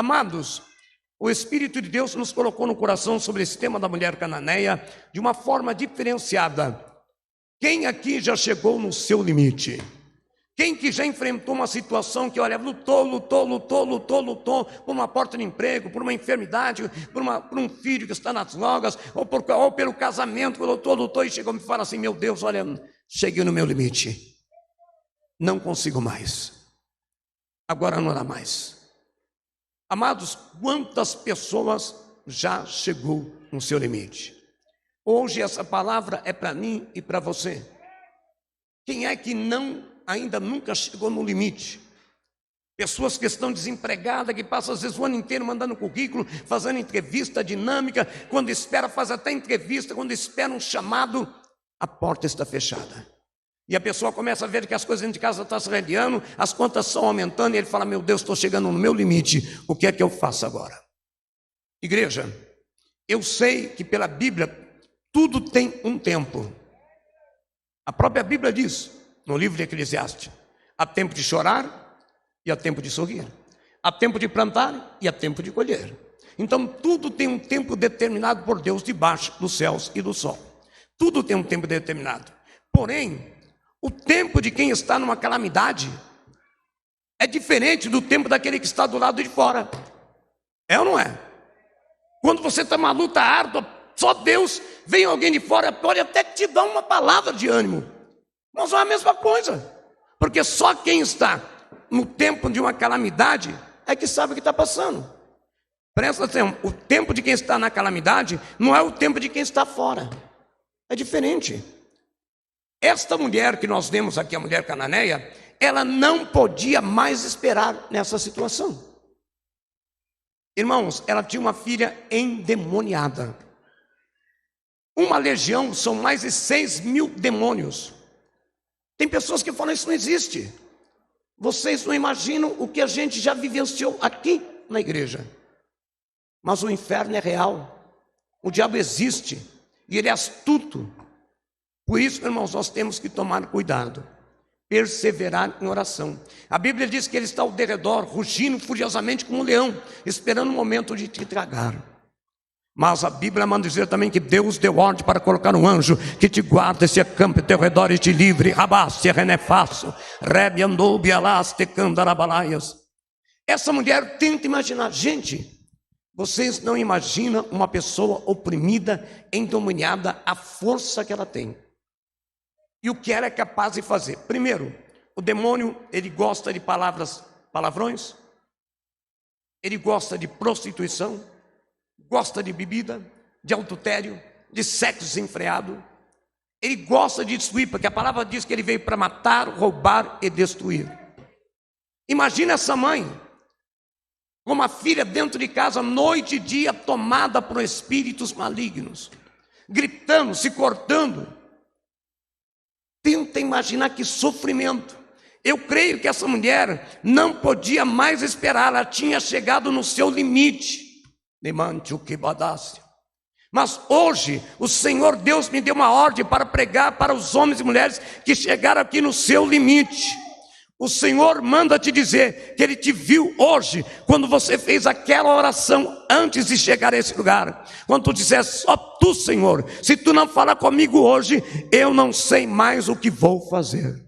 Amados, o Espírito de Deus nos colocou no coração sobre esse tema da mulher cananeia de uma forma diferenciada. Quem aqui já chegou no seu limite? Quem que já enfrentou uma situação que, olha, lutou por uma porta de emprego, por uma enfermidade, por um filho que está nas drogas, ou pelo casamento, lutou e chegou e me fala assim: meu Deus, olha, cheguei no meu limite, não consigo mais, agora não dá mais. Amados, quantas pessoas já chegou no seu limite? Hoje essa palavra é para mim e para você. Quem é que ainda nunca chegou no limite? Pessoas que estão desempregadas, que passam às vezes o ano inteiro mandando currículo, fazendo entrevista dinâmica, quando espera, faz até entrevista, quando espera um chamado, a porta está fechada. E a pessoa começa a ver que as coisas dentro de casa estão se radiando, as contas estão aumentando, e ele fala: meu Deus, estou chegando no meu limite, o que é que eu faço agora? Igreja, eu sei que pela Bíblia tudo tem um tempo. A própria Bíblia diz, no livro de Eclesiastes: há tempo de chorar e há tempo de sorrir, há tempo de plantar e há tempo de colher. Então tudo tem um tempo determinado por Deus debaixo dos céus e do sol. Tudo tem um tempo determinado. Porém, o tempo de quem está numa calamidade é diferente do tempo daquele que está do lado de fora. É ou não é? Quando você está numa luta árdua, só Deus, vem alguém de fora, pode até te dar uma palavra de ânimo, mas não é a mesma coisa, porque só quem está no tempo de uma calamidade é que sabe o que está passando. Presta atenção, o tempo de quem está na calamidade não é o tempo de quem está fora, é diferente. Esta mulher que nós vemos aqui, a mulher cananeia, ela não podia mais esperar nessa situação. Irmãos, ela tinha uma filha endemoniada. Uma legião são mais de 6.000 demônios. Tem pessoas que falam: isso não existe. Vocês não imaginam o que a gente já vivenciou aqui na igreja. Mas o inferno é real. O diabo existe e ele é astuto. Por isso, irmãos, nós temos que tomar cuidado, perseverar em oração. A Bíblia diz que ele está ao derredor, rugindo furiosamente como um leão, esperando o momento de te tragar. Mas a Bíblia manda dizer também que Deus deu ordem para colocar um anjo que te guarda, esse acampe ao teu redor e te livre. Rabaste, renefaço, rebe andou, bialaste, candarabalaias. Essa mulher, tenta imaginar, gente, vocês não imaginam uma pessoa oprimida, endemoniada, a força que ela tem. E o que ela é capaz de fazer? Primeiro, o demônio, ele gosta de palavrões, ele gosta de prostituição, gosta de bebida, de adultério, de sexo desenfreado. Ele gosta de destruir, porque a palavra diz que ele veio para matar, roubar e destruir. Imagina essa mãe, com uma filha dentro de casa, noite e dia, tomada por espíritos malignos, gritando, se cortando. Tenta imaginar que sofrimento. Eu creio que essa mulher não podia mais esperar, ela tinha chegado no seu limite. Mas hoje o Senhor Deus me deu uma ordem para pregar para os homens e mulheres que chegaram aqui no seu limite. O Senhor manda te dizer que Ele te viu hoje, quando você fez aquela oração antes de chegar a esse lugar. Quando tu disseste: só tu, Senhor, se tu não falar comigo hoje, eu não sei mais o que vou fazer.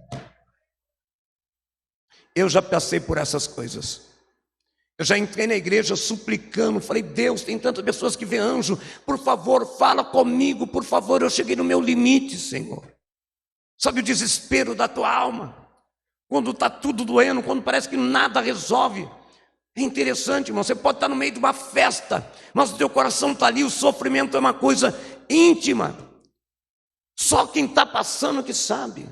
Eu já passei por essas coisas. Eu já entrei na igreja suplicando, falei: Deus, tem tantas pessoas que vê anjo, por favor, fala comigo, por favor, eu cheguei no meu limite, Senhor. Sabe o desespero da tua alma? Quando está tudo doendo, quando parece que nada resolve. É interessante, irmão, você pode estar no meio de uma festa, mas o teu coração está ali, o sofrimento é uma coisa íntima. Só quem está passando que sabe.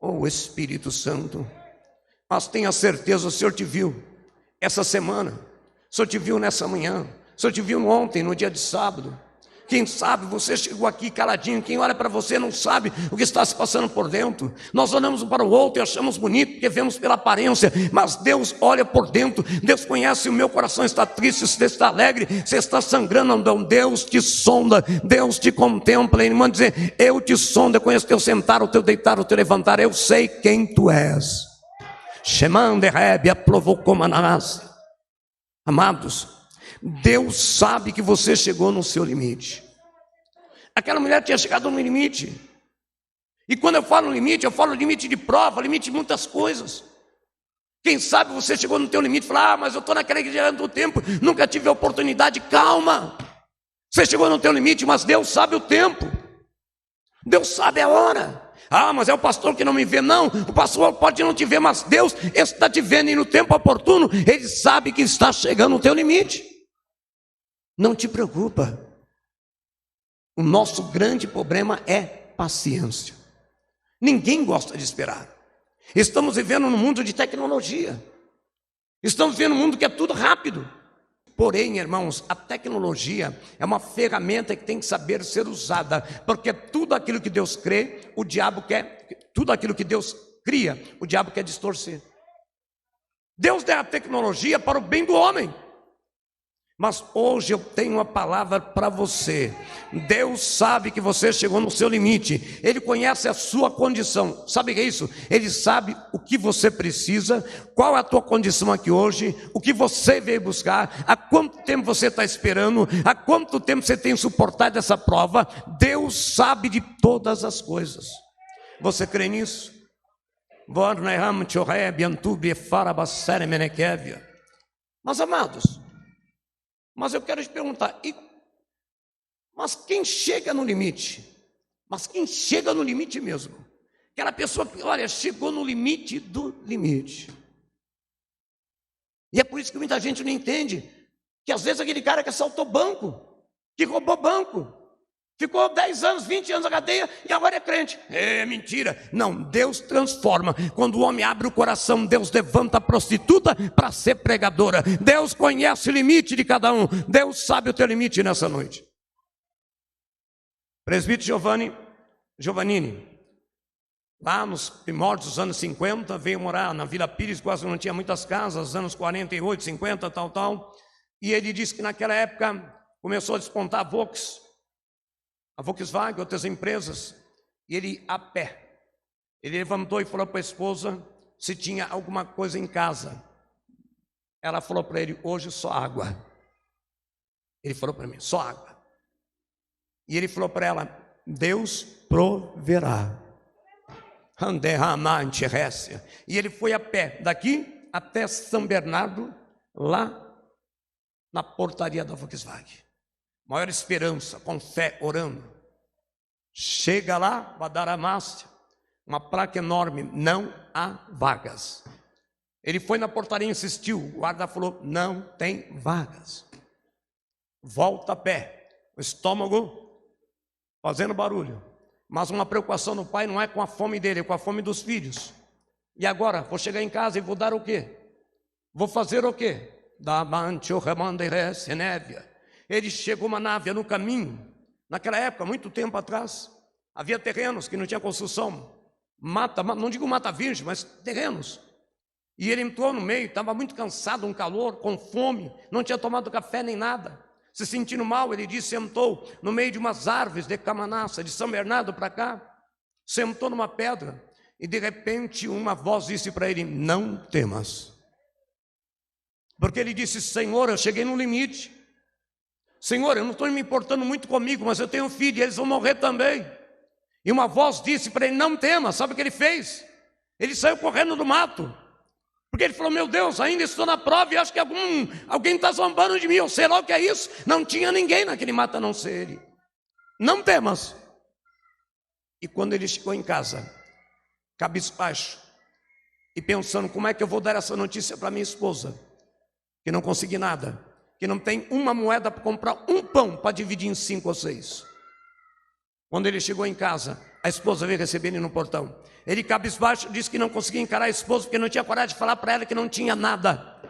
Oh, Espírito Santo. Mas tenha certeza, o Senhor te viu essa semana, o Senhor te viu nessa manhã, o Senhor te viu ontem, no dia de sábado. Quem sabe você chegou aqui caladinho, quem olha para você não sabe o que está se passando por dentro. Nós olhamos um para o outro e achamos bonito, porque vemos pela aparência, mas Deus olha por dentro. Deus conhece: o meu coração está triste, você está alegre, você está sangrando. Então Deus te sonda, Deus te contempla. Ele manda dizer: eu te sondo, eu conheço o teu sentar, o teu deitar, o teu levantar, eu sei quem tu és. Shemande Rebia provocou Mananás. Amados, Deus sabe que você chegou no seu limite. Aquela mulher tinha chegado no limite. E quando eu falo limite, eu falo limite de prova, limite de muitas coisas. Quem sabe você chegou no teu limite e fala: mas eu estou naquela igreja há tanto tempo, nunca tive a oportunidade. Calma, você chegou no teu limite, mas Deus sabe o tempo, Deus sabe a hora. Mas é o pastor que não me vê. Não, o pastor pode não te ver, mas Deus está te vendo, e no tempo oportuno Ele sabe que está chegando no teu limite. Não te preocupa. O nosso grande problema é paciência. Ninguém gosta de esperar. Estamos vivendo num mundo de tecnologia. Estamos vivendo num mundo que é tudo rápido. Porém, irmãos, a tecnologia é uma ferramenta que tem que saber ser usada, porque tudo aquilo que Deus crê, o diabo quer, tudo aquilo que Deus cria, o diabo quer distorcer. Deus deu a tecnologia para o bem do homem. Mas hoje eu tenho uma palavra para você. Deus sabe que você chegou no seu limite. Ele conhece a sua condição. Sabe o que é isso? Ele sabe o que você precisa, qual é a tua condição aqui hoje, o que você veio buscar, há quanto tempo você está esperando, há quanto tempo você tem suportado essa prova. Deus sabe de todas as coisas. Você crê nisso? Mas amados, mas eu quero te perguntar, mas quem chega no limite? Mas quem chega no limite mesmo? Aquela pessoa que, olha, chegou no limite do limite. E é por isso que muita gente não entende, que às vezes aquele cara que assaltou banco, que roubou banco, ficou 10 anos, 20 anos na cadeia e agora é crente. É mentira. Não, Deus transforma. Quando o homem abre o coração, Deus levanta a prostituta para ser pregadora. Deus conhece o limite de cada um. Deus sabe o teu limite nessa noite. Presbítero Giovannini, lá nos primórdios dos anos 50, veio morar na Vila Pires, quase não tinha muitas casas, anos 48, 50, tal. E ele disse que naquela época começou a despontar a Volkswagen, outras empresas, e ele a pé, ele levantou e falou para a esposa se tinha alguma coisa em casa. Ela falou para ele: hoje só água. Ele falou para mim: só água. E ele falou para ela: Deus proverá. E ele foi a pé, daqui até São Bernardo, lá na portaria da Volkswagen. Maior esperança, com fé, orando. Chega lá, Badaramácia, uma placa enorme: não há vagas. Ele foi na portaria e insistiu, o guarda falou: não tem vagas. Volta a pé, o estômago fazendo barulho. Mas uma preocupação do pai não é com a fome dele, é com a fome dos filhos. E agora, vou chegar em casa e vou dar o quê? Vou fazer o quê? Ele chegou uma nave no caminho. Naquela época, muito tempo atrás, havia terrenos que não tinha construção. Mata, não digo mata virgem, mas terrenos. E ele entrou no meio, estava muito cansado, um calor, com fome, não tinha tomado café nem nada. Se sentindo mal, ele disse, sentou no meio de umas árvores de Camanaça, de São Bernardo para cá, sentou numa pedra, e de repente uma voz disse para ele: não temas. Porque ele disse: Senhor, eu cheguei no limite. Senhor, eu não estou me importando muito comigo, mas eu tenho filho e eles vão morrer também. E uma voz disse para ele: não temas. Sabe o que ele fez? Ele saiu correndo do mato, porque ele falou: meu Deus, ainda estou na prova e acho que alguém está zombando de mim, eu sei lá o que é isso. Não tinha ninguém naquele mato a não ser ele. Não temas. E quando ele chegou em casa, cabisbaixo, e pensando: como é que eu vou dar essa notícia para minha esposa, que não consegui nada, que não tem uma moeda para comprar um pão para dividir em 5 ou 6. Quando ele chegou em casa, a esposa veio receber ele no portão. Ele, cabisbaixo, disse que não conseguia encarar a esposa porque não tinha coragem de falar para ela que não tinha nada.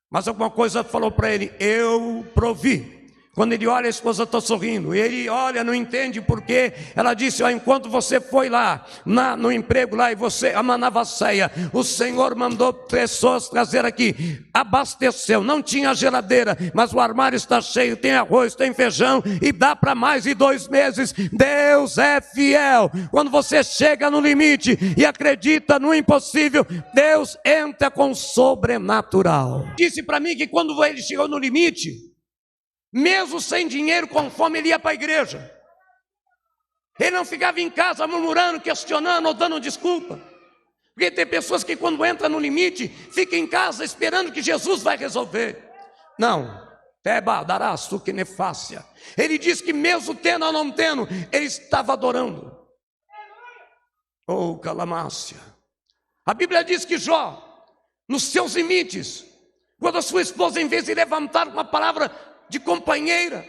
Mas alguma coisa falou para ele: eu provi. Quando ele olha, a esposa está sorrindo. Ele olha, não entende por quê. Ela disse: enquanto você foi lá, no emprego lá, e você, a manavasseia, o Senhor mandou pessoas trazer aqui. Abasteceu, não tinha geladeira, mas o armário está cheio, tem arroz, tem feijão, e dá para mais de 2 meses. Deus é fiel. Quando você chega no limite e acredita no impossível, Deus entra com o sobrenatural. Disse para mim que quando ele chegou no limite, mesmo sem dinheiro, com fome, ele ia para a igreja. Ele não ficava em casa murmurando, questionando ou dando desculpa. Porque tem pessoas que quando entram no limite, ficam em casa esperando que Jesus vai resolver. Não. Ele diz que mesmo tendo ou não tendo, ele estava adorando. Oh, calamácia. A Bíblia diz que Jó, nos seus limites, quando a sua esposa, em vez de levantar uma palavra de companheira,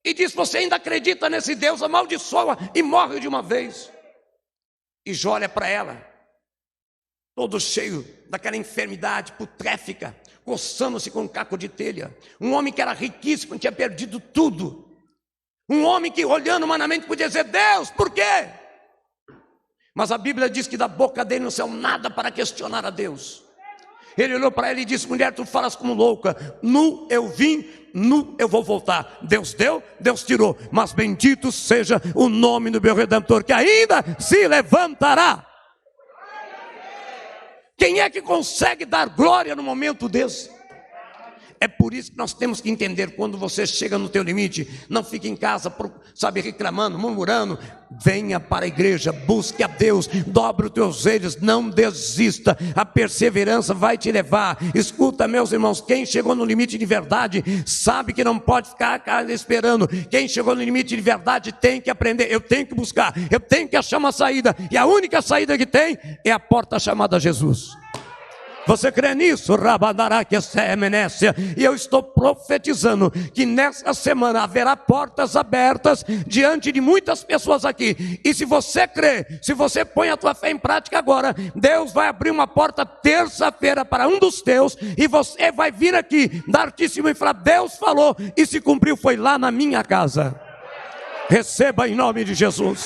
e diz: você ainda acredita nesse Deus? Amaldiçoa e morre de uma vez. E Jó olha para ela, todo cheio daquela enfermidade putréfica, coçando-se com um caco de telha. Um homem que era riquíssimo, tinha perdido tudo. Um homem que, olhando humanamente, podia dizer: Deus, por quê? Mas a Bíblia diz que da boca dele não saiu nada para questionar a Deus. Ele olhou para ela e disse: mulher, tu falas como louca. Nu eu vim, nu eu vou voltar. Deus deu, Deus tirou, mas bendito seja o nome do meu Redentor, que ainda se levantará. Quem é que consegue dar glória no momento desse? É por isso que nós temos que entender: quando você chega no teu limite, não fique em casa, sabe, reclamando, murmurando. Venha para a igreja, busque a Deus, dobre os teus joelhos, não desista. A perseverança vai te levar. Escuta, meus irmãos, quem chegou no limite de verdade sabe que não pode ficar esperando. Quem chegou no limite de verdade tem que aprender. Eu tenho que buscar, eu tenho que achar uma saída, e a única saída que tem é a porta chamada Jesus. Você crê nisso? E eu estou profetizando que nessa semana haverá portas abertas diante de muitas pessoas aqui. E se você crê, se você põe a tua fé em prática agora, Deus vai abrir uma porta terça-feira para um dos teus, e você vai vir aqui dar testemunho e falar: Deus falou e se cumpriu, foi lá na minha casa. Receba em nome de Jesus.